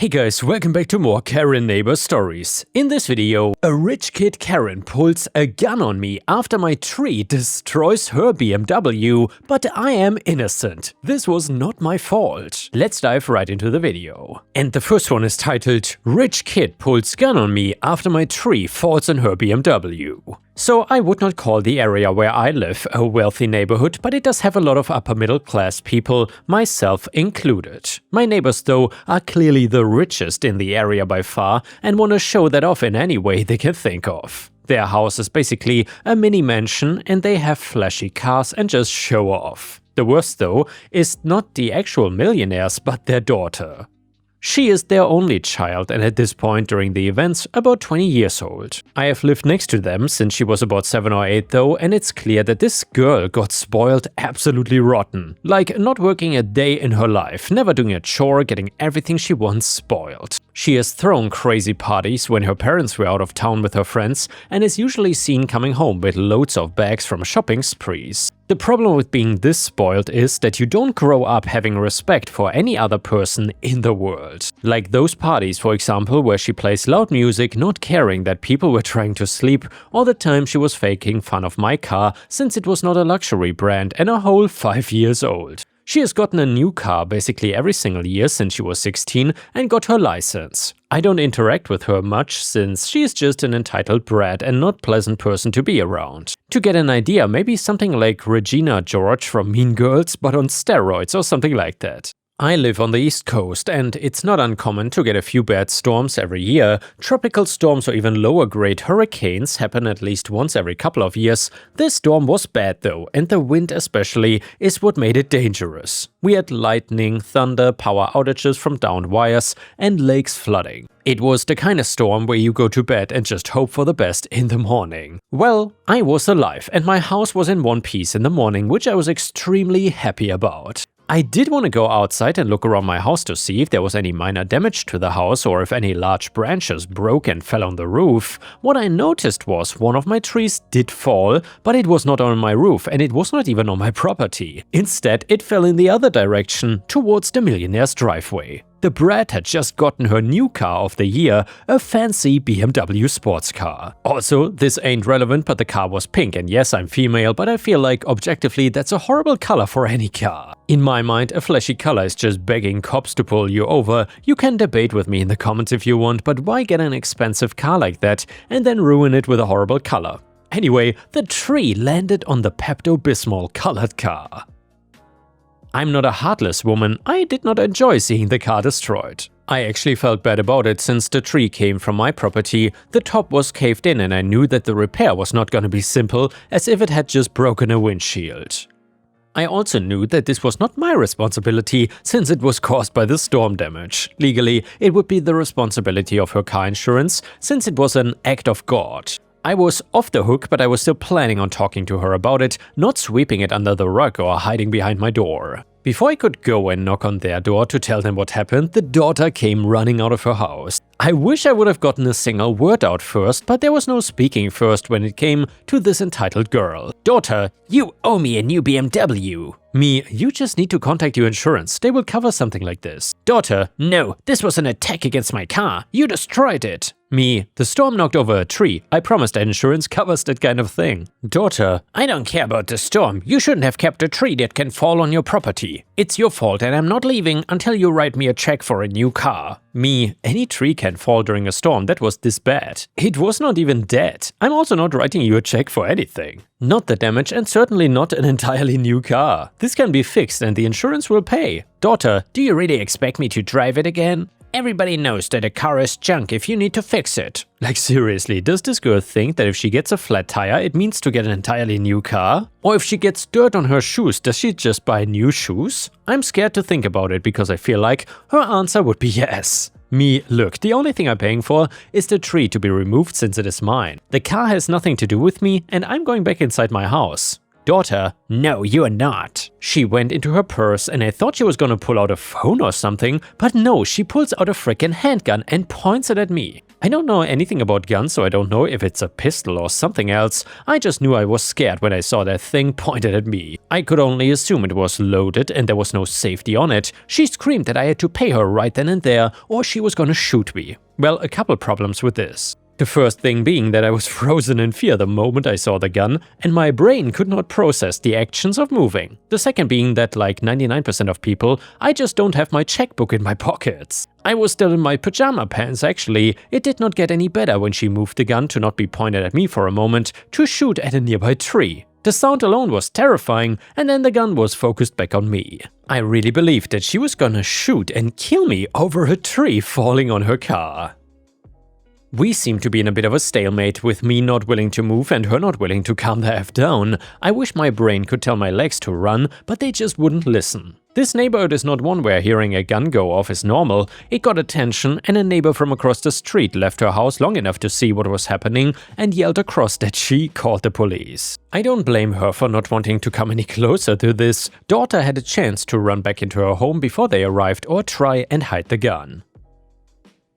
Hey guys, welcome back to more Karen neighbor stories. In this video, a rich kid Karen pulls a gun on me after my tree destroys her BMW, but I am innocent. This was not my fault. Let's dive right into the video. And the first one is titled, Rich Kid Pulls Gun on Me After My Tree Falls on Her BMW. So I would not call the area where I live a wealthy neighborhood, but it does have a lot of upper middle class people, myself included. My neighbors though are clearly the richest in the area by far and want to show that off in any way they can think of. Their house is basically a mini mansion and they have flashy cars and just show off. The worst though is not the actual millionaires but their daughter. She is their only child and at this point during the events about 20 years old. I have lived next to them since she was about 7 or 8 though, and it's clear that this girl got spoiled absolutely rotten. Like not working a day in her life, never doing a chore, getting everything she wants spoiled. She has thrown crazy parties when her parents were out of town with her friends and is usually seen coming home with loads of bags from shopping sprees. The problem with being this spoiled is that you don't grow up having respect for any other person in the world. Like those parties, for example, where she plays loud music not caring that people were trying to sleep, or the time she was faking fun of my car since it was not a luxury brand and a whole 5 years old. She has gotten a new car basically every single year since she was 16 and got her license. I don't interact with her much since she is just an entitled brat and not pleasant person to be around. To get an idea, maybe something like Regina George from Mean Girls but on steroids or something like that. I live on the East Coast and it's not uncommon to get a few bad storms every year. Tropical storms or even lower grade hurricanes happen at least once every couple of years. This storm was bad though, and the wind especially is what made it dangerous. We had lightning, thunder, power outages from downed wires and lakes flooding. It was the kind of storm where you go to bed and just hope for the best in the morning. Well, I was alive and my house was in one piece in the morning, which I was extremely happy about. I did want to go outside and look around my house to see if there was any minor damage to the house or if any large branches broke and fell on the roof. What I noticed was one of my trees did fall, but it was not on my roof and it was not even on my property. Instead, it fell in the other direction, towards the millionaire's driveway. The Brat had just gotten her new car of the year, a fancy BMW sports car. Also, this ain't relevant, but the car was pink, and yes, I'm female, but I feel like objectively that's a horrible color for any car. In my mind, a flashy color is just begging cops to pull you over. You can debate with me in the comments if you want, but why get an expensive car like that and then ruin it with a horrible color? Anyway, the tree landed on the Pepto-Bismol colored car. I'm not a heartless woman, I did not enjoy seeing the car destroyed. I actually felt bad about it since the tree came from my property, the top was caved in and I knew that the repair was not gonna be simple, as if it had just broken a windshield. I also knew that this was not my responsibility since it was caused by the storm damage. Legally, it would be the responsibility of her car insurance since it was an act of God. I was off the hook, but I was still planning on talking to her about it, not sweeping it under the rug or hiding behind my door. Before I could go and knock on their door to tell them what happened, the daughter came running out of her house. I wish I would have gotten a single word out first, but there was no speaking first when it came to this entitled girl. Daughter, you owe me a new BMW. Me, you just need to contact your insurance, they will cover something like this. Daughter, no, this was an attack against my car, you destroyed it. Me, the storm knocked over a tree, I promised that insurance covers that kind of thing. Daughter, I don't care about the storm, you shouldn't have kept a tree that can fall on your property. It's your fault and I'm not leaving until you write me a check for a new car. Me, any tree can fall during a storm that was this bad. It was not even dead. I'm also not writing you a check for anything. Not the damage and certainly not an entirely new car. This can be fixed and the insurance will pay. Daughter, do you really expect me to drive it again? Everybody knows that a car is junk if you need to fix it. Like seriously, does this girl think that if she gets a flat tire, it means to get an entirely new car? Or if she gets dirt on her shoes, does she just buy new shoes? I'm scared to think about it because I feel like her answer would be yes. Me, look, the only thing I'm paying for is the tree to be removed since it is mine. The car has nothing to do with me and I'm going back inside my house. Daughter, no, you are not. She went into her purse and I thought she was gonna pull out a phone or something, but no, she pulls out a frickin' handgun and points it at me. I don't know anything about guns, so I don't know if it's a pistol or something else. I just knew I was scared when I saw that thing pointed at me. I could only assume it was loaded and there was no safety on it. She screamed that I had to pay her right then and there or she was gonna shoot me. Well, a couple problems with this. The first thing being that I was frozen in fear the moment I saw the gun, and my brain could not process the actions of moving. The second being that, like 99% of people, I just don't have my checkbook in my pockets. I was still in my pajama pants actually. It did not get any better when she moved the gun to not be pointed at me for a moment, to shoot at a nearby tree. The sound alone was terrifying, and then the gun was focused back on me. I really believed that she was gonna shoot and kill me over a tree falling on her car. We seem to be in a bit of a stalemate, with me not willing to move and her not willing to calm the F down. I wish my brain could tell my legs to run, but they just wouldn't listen. This neighborhood is not one where hearing a gun go off is normal. It got attention, and a neighbor from across the street left her house long enough to see what was happening and yelled across that she called the police. I don't blame her for not wanting to come any closer to this. Daughter had a chance to run back into her home before they arrived or try and hide the gun.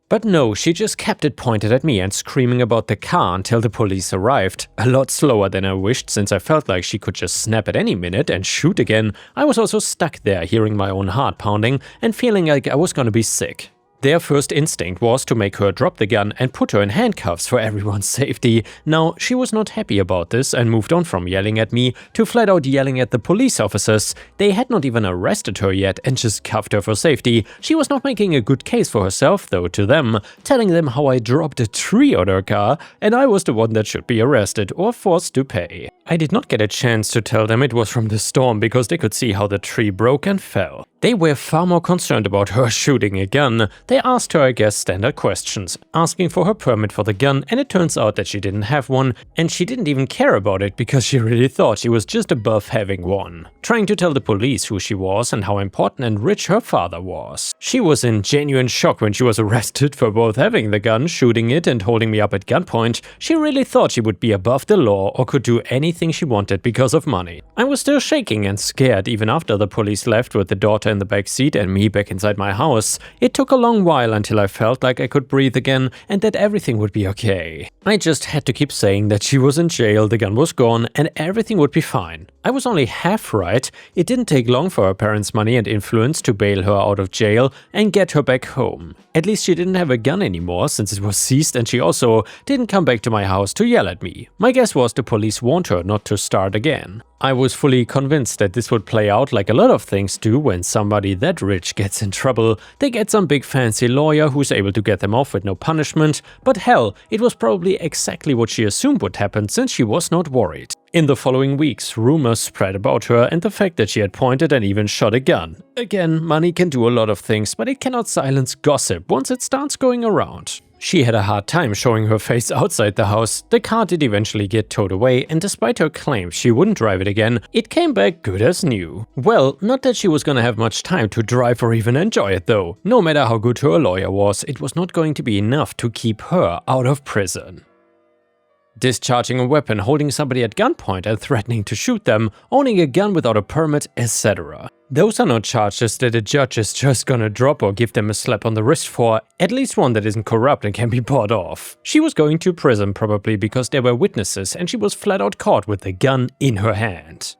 But no, she just kept it pointed at me and screaming about the car until the police arrived. A lot slower than I wished, since I felt like she could just snap at any minute and shoot again. I was also stuck there, hearing my own heart pounding and feeling like I was gonna be sick. Their first instinct was to make her drop the gun and put her in handcuffs for everyone's safety. Now, she was not happy about this and moved on from yelling at me to flat out yelling at the police officers. They had not even arrested her yet and just cuffed her for safety. She was not making a good case for herself though to them, telling them how I dropped a tree on her car and I was the one that should be arrested or forced to pay. I did not get a chance to tell them it was from the storm because they could see how the tree broke and fell. They were far more concerned about her shooting a gun. They asked her, I guess, standard questions, asking for her permit for the gun, and it turns out that she didn't have one, and she didn't even care about it because she really thought she was just above having one. Trying to tell the police who she was and how important and rich her father was. She was in genuine shock when she was arrested for both having the gun, shooting it, and holding me up at gunpoint. She really thought she would be above the law or could do anything she wanted because of money. I was still shaking and scared even after the police left with the daughter in the back seat and me back inside my house. It took a long while until I felt like I could breathe again and that everything would be okay. I just had to keep saying that she was in jail, the gun was gone, and everything would be fine. I was only half right. It didn't take long for her parents' money and influence to bail her out of jail and get her back home. At least she didn't have a gun anymore since it was seized, and she also didn't come back to my house to yell at me. My guess was the police warned her not to start again. I was fully convinced that this would play out like a lot of things do when somebody that rich gets in trouble. They get some big fancy lawyer who's able to get them off with no punishment, but hell, it was probably exactly what she assumed would happen since she was not worried. In the following weeks, rumors spread about her and the fact that she had pointed and even shot a gun. Again, money can do a lot of things, but it cannot silence gossip once it starts going around. She had a hard time showing her face outside the house. The car did eventually get towed away, and despite her claims she wouldn't drive it again, it came back good as new. Well, not that she was gonna have much time to drive or even enjoy it though. No matter how good her lawyer was, it was not going to be enough to keep her out of prison. Discharging a weapon, holding somebody at gunpoint and threatening to shoot them, owning a gun without a permit, etc. Those are not charges that a judge is just gonna drop or give them a slap on the wrist for, at least one that isn't corrupt and can be bought off. She was going to prison probably because there were witnesses and she was flat out caught with the gun in her hand.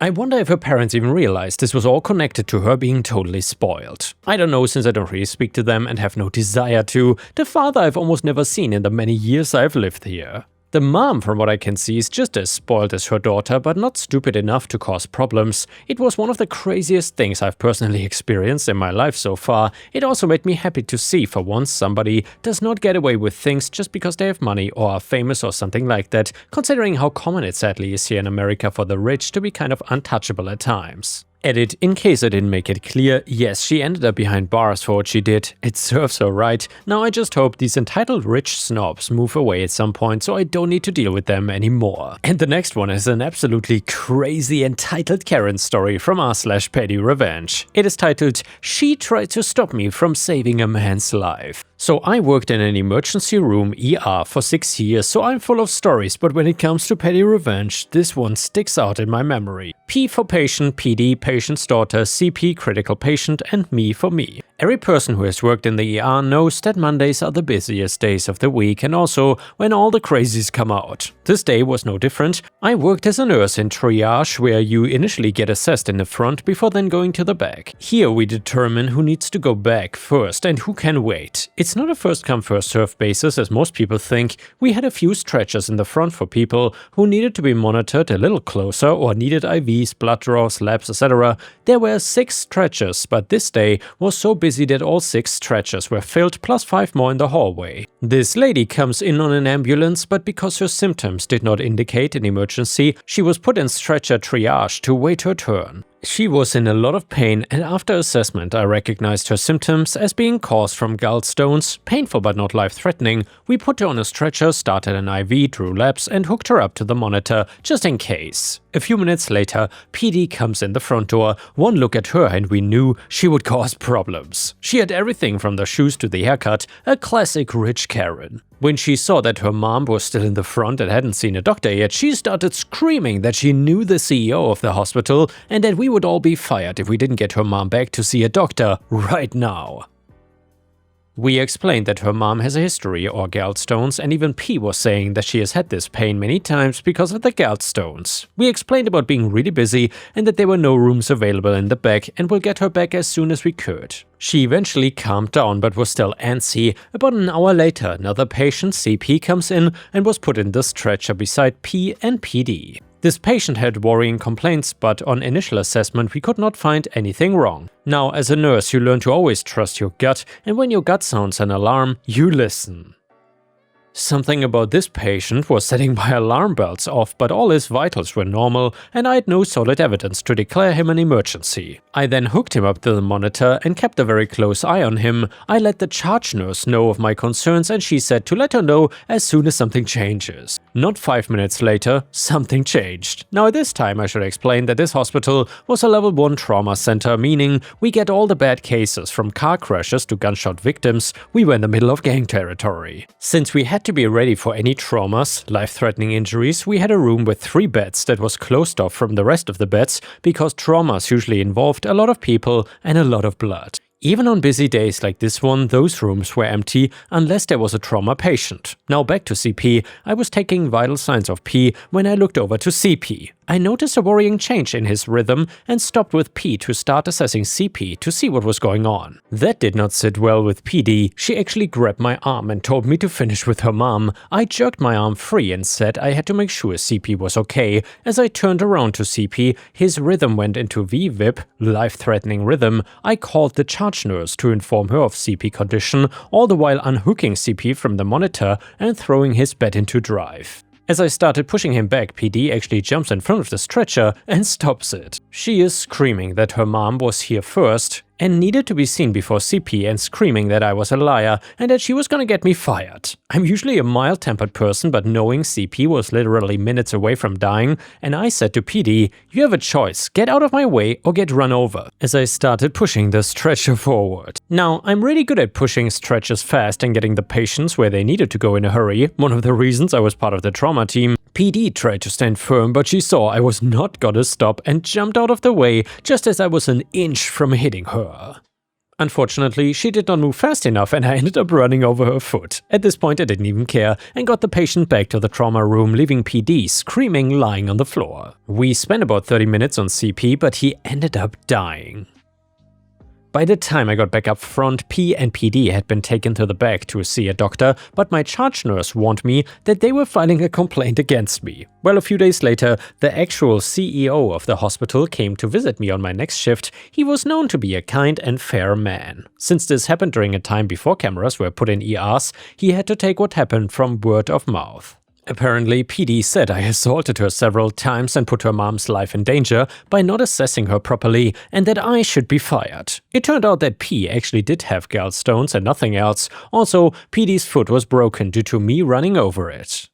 I wonder if her parents even realized this was all connected to her being totally spoiled. I don't know, since I don't really speak to them and have no desire to. The father I've almost never seen in the many years I've lived here. The mom, from what I can see, is just as spoiled as her daughter, but not stupid enough to cause problems. It was one of the craziest things I've personally experienced in my life so far. It also made me happy to see for once somebody does not get away with things just because they have money or are famous or something like that, considering how common it sadly is here in America for the rich to be kind of untouchable at times. Edit, in case I didn't make it clear, yes, she ended up behind bars for what she did. It serves her right. Now I just hope these entitled rich snobs move away at some point so I don't need to deal with them anymore. And the next one is an absolutely crazy entitled Karen story from r/petty revenge. It is titled, "She Tried to Stop Me from Saving a Man's Life." So I worked in an emergency room ER for 6 years, so I'm full of stories, but when it comes to petty revenge, this one sticks out in my memory. P for patient, PD, patient's daughter, CP, critical patient, and me for me. Every person who has worked in the ER knows that Mondays are the busiest days of the week and also when all the crazies come out. This day was no different. I worked as a nurse in triage, where you initially get assessed in the front before then going to the back. Here we determine who needs to go back first and who can wait. It's not a first-come first-served basis as most people think. We had a few stretchers in the front for people who needed to be monitored a little closer or needed IVs, blood draws, labs, etc. There were 6 stretchers, but this day was so busy that all 6 stretchers were filled plus 5 more in the hallway. This lady comes in on an ambulance, but because her symptoms did not indicate an emergency, she was put in stretcher triage to wait her turn. She was in a lot of pain, and after assessment I recognized her symptoms as being caused from gallstones, painful but not life-threatening. We put her on a stretcher, started an IV, drew labs and hooked her up to the monitor, just in case. A few minutes later, PD comes in the front door. One look at her and we knew she would cause problems. She had everything from the shoes to the haircut, a classic rich Karen. When she saw that her mom was still in the front and hadn't seen a doctor yet, she started screaming that she knew the CEO of the hospital and that we would all be fired if we didn't get her mom back to see a doctor right now. We explained that her mom has a history or gallstones, and even P was saying that she has had this pain many times because of the gallstones. We explained about being really busy and that there were no rooms available in the back and we'll get her back as soon as we could. She eventually calmed down but was still antsy. About an hour later, another patient, CP, comes in and was put in the stretcher beside P and PD. This patient had worrying complaints, but on initial assessment we could not find anything wrong. Now, as a nurse, you learn to always trust your gut, and when your gut sounds an alarm, you listen. Something about this patient was setting my alarm bells off, but all his vitals were normal and I had no solid evidence to declare him an emergency. I then hooked him up to the monitor and kept a very close eye on him. I let the charge nurse know of my concerns and she said to let her know as soon as something changes. Not 5 minutes later, something changed. Now at this time I should explain that this hospital was a level 1 trauma center, meaning we get all the bad cases from car crashes to gunshot victims. We were in the middle of gang territory. Since we had to be ready for any traumas, life-threatening injuries, we had a room with 3 beds that was closed off from the rest of the beds because traumas usually involved a lot of people and a lot of blood. Even on busy days like this one, those rooms were empty unless there was a trauma patient. Now back to CP, I was taking vital signs of P when I looked over to CP. I noticed a worrying change in his rhythm and stopped with P to start assessing CP to see what was going on. That did not sit well with PD. She actually grabbed my arm and told me to finish with her mom. I jerked my arm free and said I had to make sure CP was okay. As I turned around to CP, his rhythm went into VVIP, life-threatening rhythm. I called the charge nurse to inform her of CP condition, all the while unhooking CP from the monitor and throwing his bed into drive. As I started pushing him back, PD actually jumps in front of the stretcher and stops it. She is screaming that her mom was here first and needed to be seen before CP and screaming that I was a liar and that she was gonna get me fired. I'm usually a mild-tempered person, but knowing CP was literally minutes away from dying, and I said to PD, "You have a choice, get out of my way or get run over," as I started pushing the stretcher forward. Now, I'm really good at pushing stretchers fast and getting the patients where they needed to go in a hurry, one of the reasons I was part of the trauma team. PD tried to stand firm, but she saw I was not gonna stop and jumped out of the way just as I was an inch from hitting her. Unfortunately, she did not move fast enough and I ended up running over her foot. At this point I didn't even care and got the patient back to the trauma room, leaving PD screaming lying on the floor. We spent about 30 minutes on CP, but he ended up dying. By the time I got back up front, P and PD had been taken to the back to see a doctor, but my charge nurse warned me that they were filing a complaint against me. Well, a few days later, the actual CEO of the hospital came to visit me on my next shift. He was known to be a kind and fair man. Since this happened during a time before cameras were put in ERs, he had to take what happened from word of mouth. Apparently, PD said I assaulted her several times and put her mom's life in danger by not assessing her properly, and that I should be fired. It turned out that P actually did have gallstones and nothing else. Also, PD's foot was broken due to me running over it.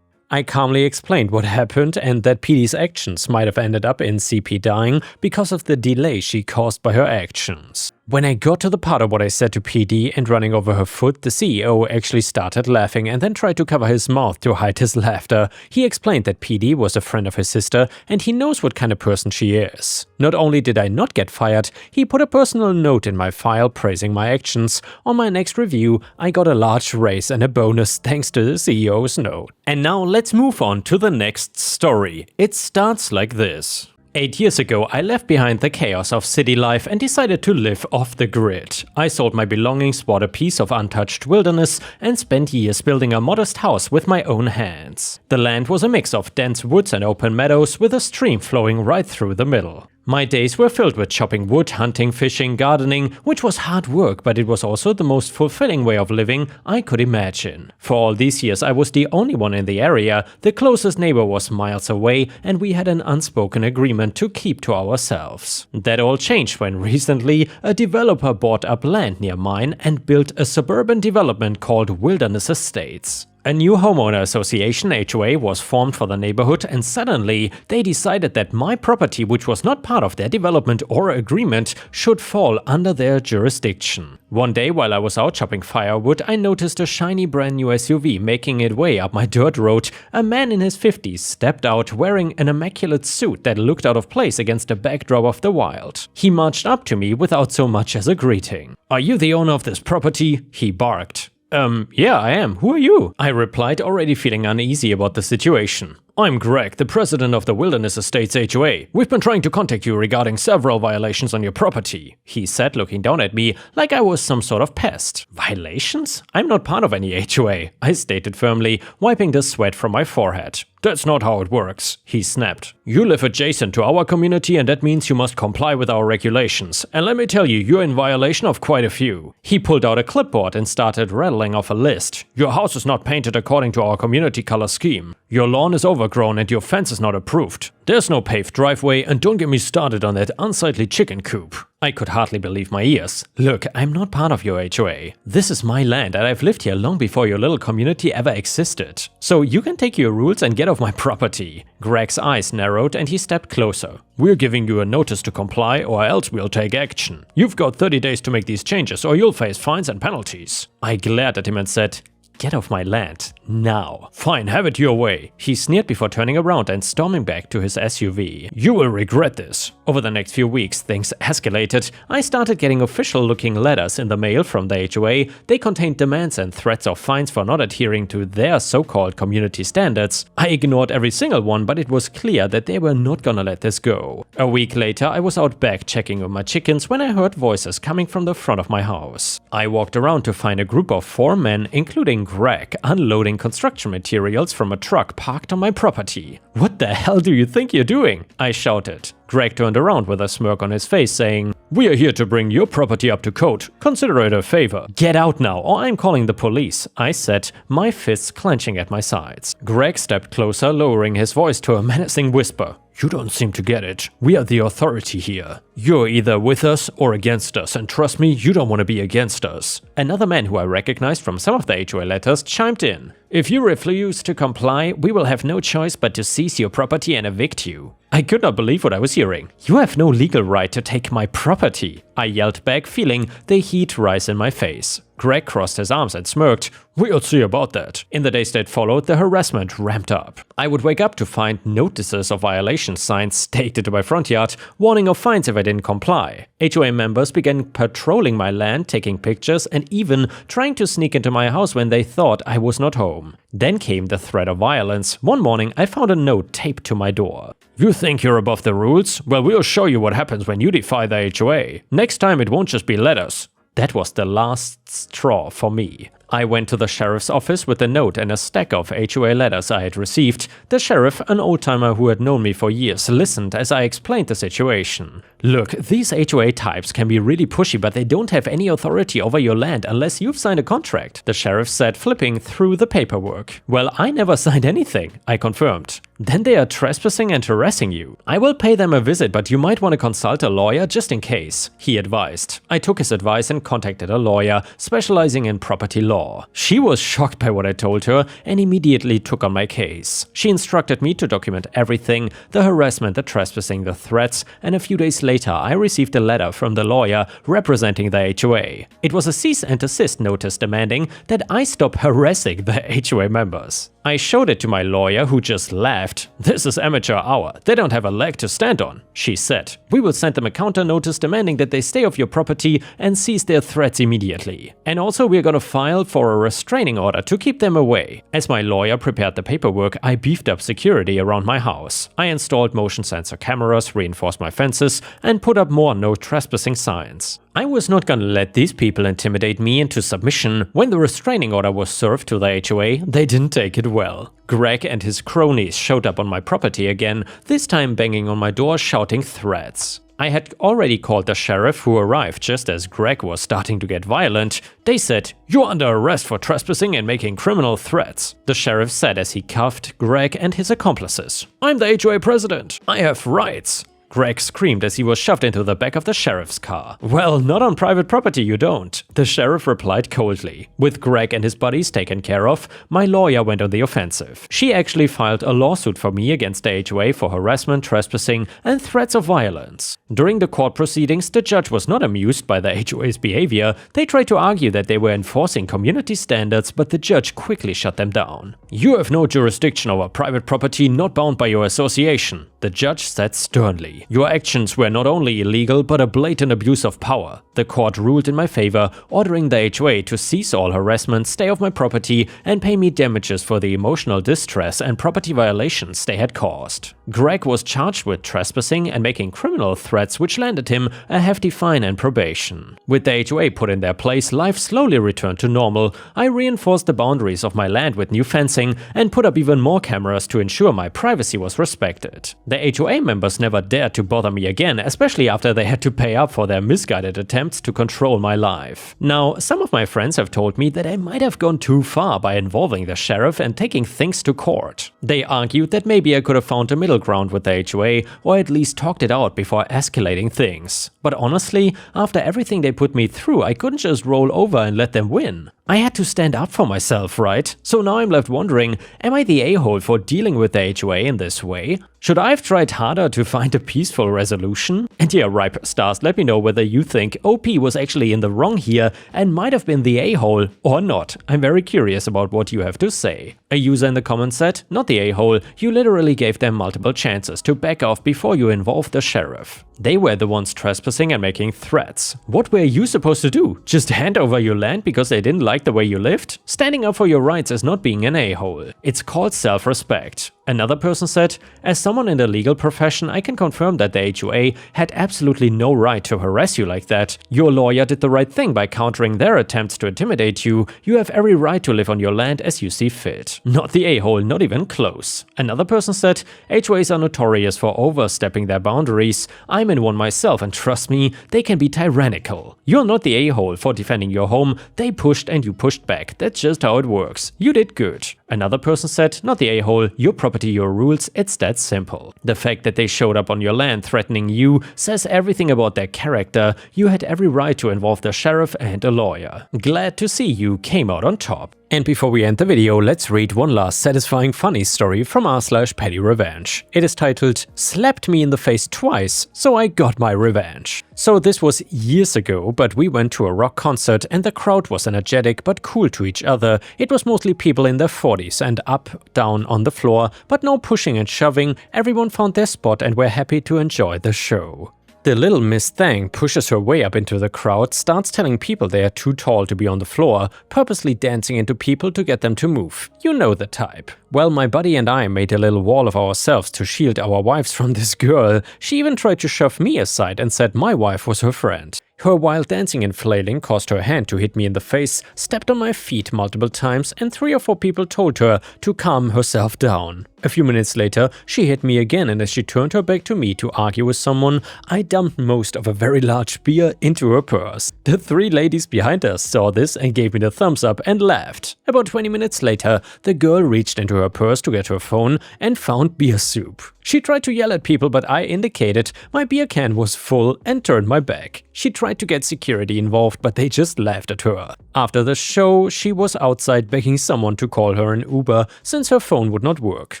I calmly explained what happened and that PD's actions might have ended up in CP dying because of the delay she caused by her actions. When I got to the part of what I said to PD and running over her foot, the CEO actually started laughing and then tried to cover his mouth to hide his laughter. He explained that PD was a friend of his sister and he knows what kind of person she is. Not only did I not get fired, he put a personal note in my file praising my actions. On my next review, I got a large raise and a bonus thanks to the CEO's note. And now let's move on to the next story. It starts like this. 8 years ago, I left behind the chaos of city life and decided to live off the grid. I sold my belongings, bought a piece of untouched wilderness, and spent years building a modest house with my own hands. The land was a mix of dense woods and open meadows with a stream flowing right through the middle. My days were filled with chopping wood, hunting, fishing, gardening, which was hard work, but it was also the most fulfilling way of living I could imagine. For all these years I was the only one in the area, the closest neighbor was miles away, and we had an unspoken agreement to keep to ourselves. That all changed when recently a developer bought up land near mine and built a suburban development called Wilderness Estates. A new homeowner association HOA was formed for the neighborhood, and suddenly they decided that my property, which was not part of their development or agreement, should fall under their jurisdiction. One day while I was out chopping firewood, I noticed a shiny brand new SUV making its way up my dirt road. A man in his 50s stepped out wearing an immaculate suit that looked out of place against the backdrop of the wild. He marched up to me without so much as a greeting. "Are you the owner of this property?" he barked. Yeah, I am. Who are you?" I replied, already feeling uneasy about the situation. "I'm Greg, the president of the Wilderness Estates HOA. We've been trying to contact you regarding several violations on your property," he said, looking down at me like I was some sort of pest. "Violations? I'm not part of any HOA," I stated firmly, wiping the sweat from my forehead. "That's not how it works," he snapped. "You live adjacent to our community and that means you must comply with our regulations. And let me tell you, you're in violation of quite a few." He pulled out a clipboard and started rattling off a list. "Your house is not painted according to our community color scheme. Your lawn is overgrown and your fence is not approved. There's no paved driveway, and don't get me started on that unsightly chicken coop." I could hardly believe my ears. "Look, I'm not part of your HOA. This is my land and I've lived here long before your little community ever existed. So you can take your rules and get off my property." Greg's eyes narrowed and he stepped closer. "We're giving you a notice to comply or else we'll take action. You've got 30 days to make these changes or you'll face fines and penalties." I glared at him and said, "Get off my land, now." "Fine, have it your way," he sneered before turning around and storming back to his SUV. "You will regret this." Over the next few weeks, things escalated. I started getting official-looking letters in the mail from the HOA. They contained demands and threats of fines for not adhering to their so-called community standards. I ignored every single one, but it was clear that they were not gonna let this go. A week later, I was out back checking on my chickens when I heard voices coming from the front of my house. I walked around to find a group of 4 men, including Greg, unloading construction materials from a truck parked on my property. "What the hell do you think you're doing?" I shouted. Greg turned around with a smirk on his face, saying, "We are here to bring your property up to code. Consider it a favor." "Get out now, or I'm calling the police," I said, my fists clenching at my sides. Greg stepped closer, lowering his voice to a menacing whisper. "You don't seem to get it. We are the authority here. You're either with us or against us, and trust me, you don't want to be against us." Another man who I recognized from some of the HOA letters chimed in. "If you refuse to comply, we will have no choice but to seize your property and evict you." I could not believe what I was hearing. "You have no legal right to take my property," I yelled back, feeling the heat rise in my face. Greg crossed his arms and smirked. "We'll see about that." In the days that followed, the harassment ramped up. I would wake up to find notices of violation signs staked into my front yard, warning of fines if I didn't comply. HOA members began patrolling my land, taking pictures, and even trying to sneak into my house when they thought I was not home. Then came the threat of violence. One morning, I found a note taped to my door. "You think you're above the rules? Well, we'll show you what happens when you defy the HOA. Next time it won't just be letters." That was the last straw for me. I went to the sheriff's office with a note and a stack of HOA letters I had received. The sheriff, an old-timer who had known me for years, listened as I explained the situation. "Look, these HOA types can be really pushy, but they don't have any authority over your land unless you've signed a contract," the sheriff said, flipping through the paperwork. "Well, I never signed anything," I confirmed. "Then they are trespassing and harassing you. I will pay them a visit, but you might want to consult a lawyer just in case," he advised. I took his advice and contacted a lawyer specializing in property law. She was shocked by what I told her and immediately took on my case. She instructed me to document everything, the harassment, the trespassing, the threats, and a few days later, I received a letter from the lawyer representing the HOA. It was a cease and desist notice demanding that I stop harassing the HOA members. I showed it to my lawyer, who just laughed. "This is amateur hour, they don't have a leg to stand on," she said. "We will send them a counter notice demanding that they stay off your property and cease their threats immediately. And also we're gonna file for a restraining order to keep them away." As my lawyer prepared the paperwork, I beefed up security around my house. I installed motion sensor cameras, reinforced my fences, and put up more no trespassing signs. I was not gonna let these people intimidate me into submission. When the restraining order was served to the HOA, they didn't take it well. Greg and his cronies showed up on my property again, this time banging on my door shouting threats. I had already called the sheriff, who arrived just as Greg was starting to get violent. They said, "You're under arrest for trespassing and making criminal threats," the sheriff said as he cuffed Greg and his accomplices. "I'm the HOA president. I have rights." Greg screamed as he was shoved into the back of the sheriff's car. "Well, not on private property you don't," the sheriff replied coldly. With Greg and his buddies taken care of, my lawyer went on the offensive. She actually filed a lawsuit for me against the HOA for harassment, trespassing, and threats of violence. During the court proceedings, the judge was not amused by the HOA's behavior. They tried to argue that they were enforcing community standards, but the judge quickly shut them down. "You have no jurisdiction over private property not bound by your association," the judge said sternly. "Your actions were not only illegal, but a blatant abuse of power." The court ruled in my favor, ordering the HOA to cease all harassment, stay off my property, and pay me damages for the emotional distress and property violations they had caused. Greg was charged with trespassing and making criminal threats, which landed him a hefty fine and probation. With the HOA put in their place, life slowly returned to normal. I reinforced the boundaries of my land with new fencing and put up even more cameras to ensure my privacy was respected. The HOA members never dared to bother me again, especially after they had to pay up for their misguided attempts to control my life. Now, some of my friends have told me that I might have gone too far by involving the sheriff and taking things to court. They argued that maybe I could have found a middle ground with the HOA, or at least talked it out before escalating things. But honestly, after everything they put me through, I couldn't just roll over and let them win. I had to stand up for myself, right? So now I'm left wondering, am I the a-hole for dealing with the HOA in this way? Should I have tried harder to find a peaceful resolution? And yeah, Ripe Stars, let me know whether you think OP was actually in the wrong here and might have been the a-hole or not. I'm very curious about what you have to say. A user in the comments said, "Not the a-hole, you literally gave them multiple chances to back off before you involved the sheriff. They were the ones trespassing and making threats. What were you supposed to do? Just hand over your land because they didn't like the way you lived? Standing up for your rights is not being an a-hole. It's called self-respect." Another person said, "As someone in the legal profession, I can confirm that the HOA had absolutely no right to harass you like that. Your lawyer did the right thing by countering their attempts to intimidate you. You have every right to live on your land as you see fit. Not the a-hole, not even close." Another person said, "HOAs are notorious for overstepping their boundaries. I'm in one myself, and trust me, they can be tyrannical. You're not the a-hole for defending your home. They pushed and you pushed back. That's just how it works. You did good." Another person said, "Not the a-hole, your property, your rules, it's that simple. The fact that they showed up on your land threatening you says everything about their character. You had every right to involve the sheriff and a lawyer. Glad to see you came out on top." And before we end the video, let's read one last satisfying funny story from r/PettyRevenge. It is titled, "Slapped me in the face twice, so I got my revenge." So this was years ago, but we went to a rock concert and the crowd was energetic but cool to each other. It was mostly people in their 40s and up, down on the floor, but no pushing and shoving. Everyone found their spot and were happy to enjoy the show. The little Miss Thang pushes her way up into the crowd, starts telling people they are too tall to be on the floor, purposely dancing into people to get them to move. You know the type. Well, my buddy and I made a little wall of ourselves to shield our wives from this girl. She even tried to shove me aside and said my wife was her friend. Her wild dancing and flailing caused her hand to hit me in the face, stepped on my feet multiple times, and 3 or 4 people told her to calm herself down. A few minutes later, she hit me again, and as she turned her back to me to argue with someone, I dumped most of a very large beer into her purse. The 3 ladies behind us saw this and gave me the thumbs up and laughed. About 20 minutes later, the girl reached into her purse to get her phone and found beer soup. She tried to yell at people, but I indicated my beer can was full and turned my back. She tried to get security involved, but they just laughed at her. After the show, she was outside begging someone to call her an Uber since her phone would not work.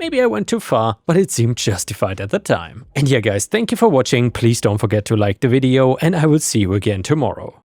Maybe I went too far, but it seemed justified at the time. And yeah guys, thank you for watching, please don't forget to like the video and I will see you again tomorrow.